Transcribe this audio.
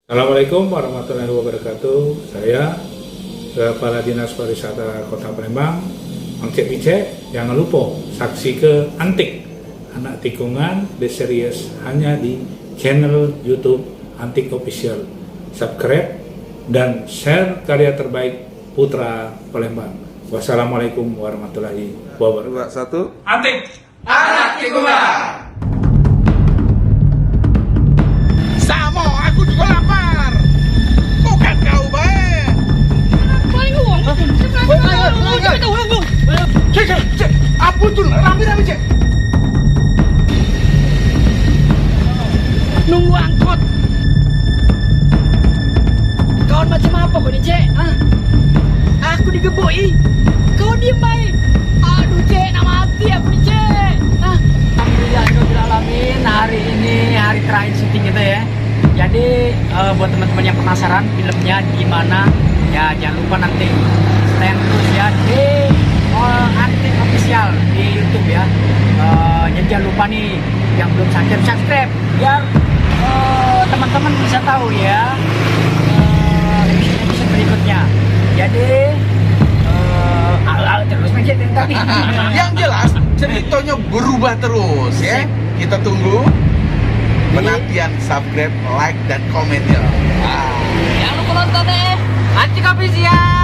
Assalamualaikum warahmatullahi wabarakatuh. Saya Kepala Dinas Pariwisata Kota Palembang, Mang Cek Picek. Jangan lupa saksi ke Antik Anak Tikungan The Series hanya di channel YouTube Antik Official. Subscribe dan share karya terbaik Putra Palembang. Wassalamualaikum warahmatullahi wabarakatuh. 2, 1. Antik Anak Tikungan. Sama, aku juga lapar. Bukan kau baik. Cek, ampun tuh, rame-rame cek. Nunggu angkot. Kawan macam apa kau ni, Cek? Hah? Aku digeboi. Kau diem baik. Aduh, Cek, nak mati aku ni, Cek. Hah? Alhamdulillahirobbilalamin. Hari ini hari terakhir syuting kita ya. Jadi buat teman-teman yang penasaran filmnya di mana, ya jangan lupa nanti stand terus ya di Antik Official di YouTube ya. Jadi jangan lupa nih yang belum subscribe biar teman-teman bisa tahu ya episode berikutnya. Jadi terus mencet yang tadi. Yang jelas ceritanya berubah terus ya. Kita tunggu penantian, subscribe, like dan komennya. Jangan lupa nonton deh Antik Official.